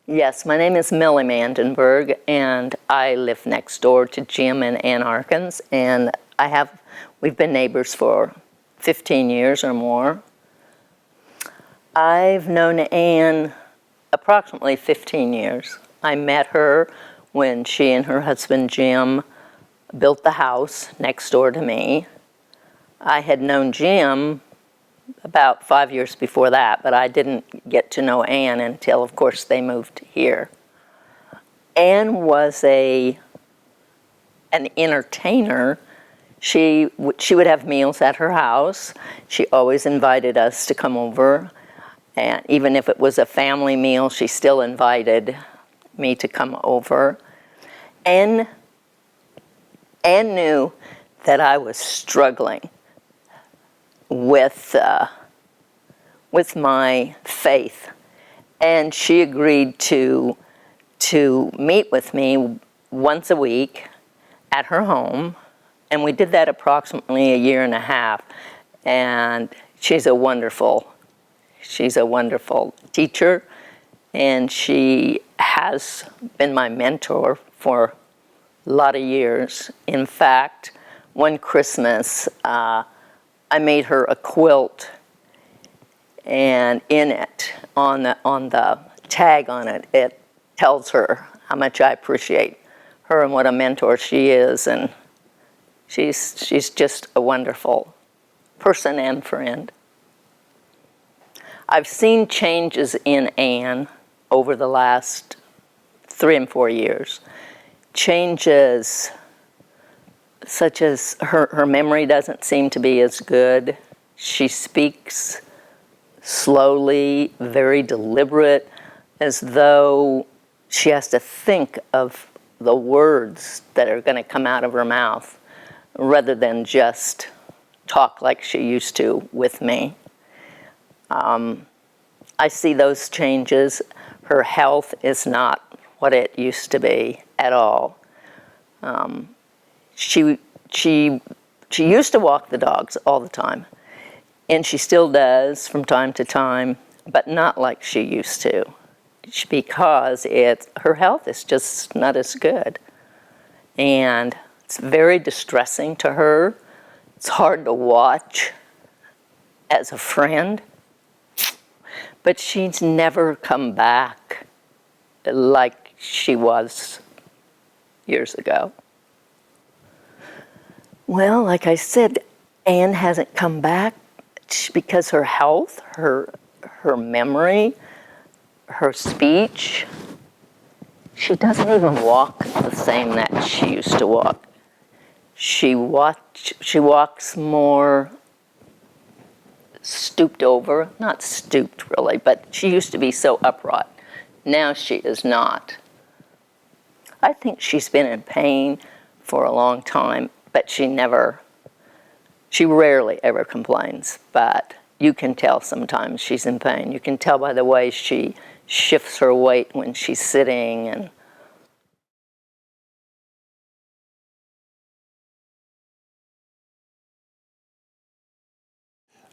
Yes, my name is Millie Mandenberg, and I live next door to Jim and Ann Arkins, and we've been neighbors for 15 years or more. I've known Ann approximately 15 years. I met her when she and her husband Jim built the house next door to me. I had known Jim about 5 years before that, but I didn't get to know Ann until, of course, they moved here. Ann was an entertainer. She would have meals at her house. She always invited us to come over, and even if it was a family meal, she still invited me to come over. Ann knew that I was struggling with my faith, and she agreed to meet with me once a week at her home, and we did that approximately a year and a half. And she's a wonderful teacher, and she has been my mentor for a lot of years. In fact, one Christmas, I made her a quilt, and in it, on the tag on it, it tells her how much I appreciate her and what a mentor she is, and she's just a wonderful person and friend. I've seen changes in Ann over the last 3 and 4 years. Changes such as her memory doesn't seem to be as good. She speaks slowly, very deliberate, as though she has to think of the words that are going to come out of her mouth rather than just talk like she used to with me. I see those changes. Her health is not what it used to be at all. She used to walk the dogs all the time, and she still does from time to time, but not like she used to, because her health is just not as good. And it's very distressing to her. It's hard to watch as a friend, but she's never come back like she was years ago. Well, like I said, Ann hasn't come back because her health, her memory, her speech, she doesn't even walk the same that she used to walk. She walks more stooped over, not stooped really, but she used to be so upright. Now she is not. I think she's been in pain for a long time, but she rarely ever complains, but you can tell sometimes she's in pain. You can tell by the way she shifts her weight when she's sitting. And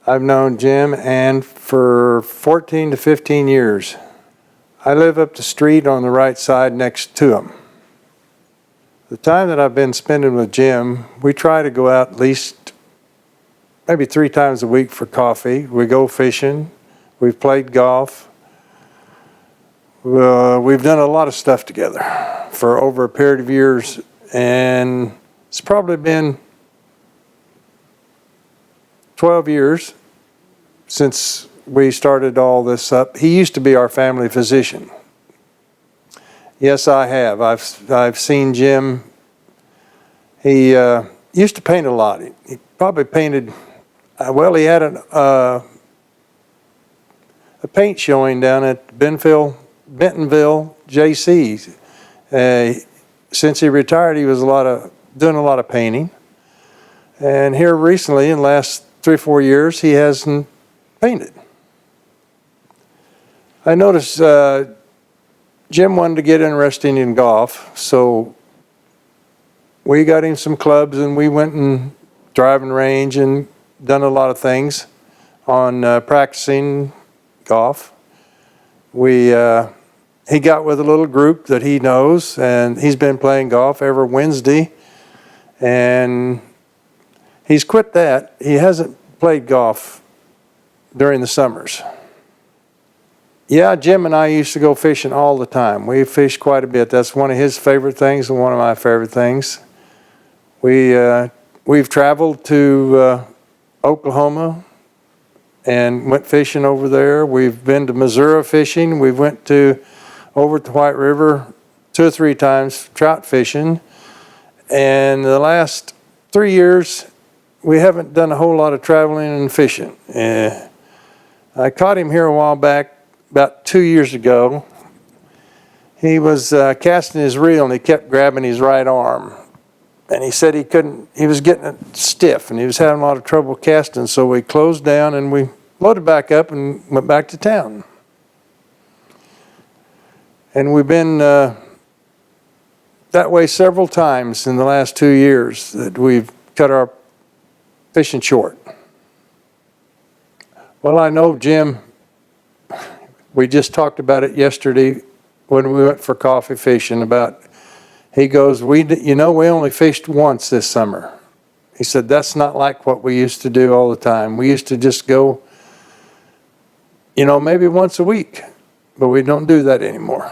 I've known Jim and Ann for 14 to 15 years. I live up the street on the right side next to him. The time that I've been spending with Jim, we try to go out at least maybe 3 times a week for coffee. We go fishing. We've played golf. We've done a lot of stuff together for over a period of years, and it's probably been 12 years since we started all this up. He used to be our family physician. Yes, I have. I've seen Jim. He used to paint a lot. He probably painted, well, he had a paint showing down at Bentonville JC's. Since he retired, he was doing a lot of painting. And here recently, in the last 3 or 4 years, he hasn't painted. I noticed Jim wanted to get interested in golf, so we got him some clubs, and we went and driving range and done a lot of things on practicing golf. We he got with a little group that he knows, and he's been playing golf every Wednesday, and he's quit that. He hasn't played golf during the summers. Yeah, Jim and I used to go fishing all the time. We fished quite a bit. That's one of his favorite things and one of my favorite things. We've traveled to Oklahoma and went fishing over there. We've been to Missouri fishing. We went over to White River 2 or 3 times trout fishing. And the last 3 years, we haven't done a whole lot of traveling and fishing. I caught him here a while back, about 2 years ago. He was casting his reel and he kept grabbing his right arm. And he said he was getting it stiff and he was having a lot of trouble casting. So we closed down and we loaded back up and went back to town. And we've been that way several times in the last 2 years that we've cut our fishing short. Well, I know Jim, we just talked about it yesterday when we went for coffee fishing about, he goes, we only fished once this summer. He said, that's not like what we used to do all the time. We used to just go, maybe once a week, but we don't do that anymore.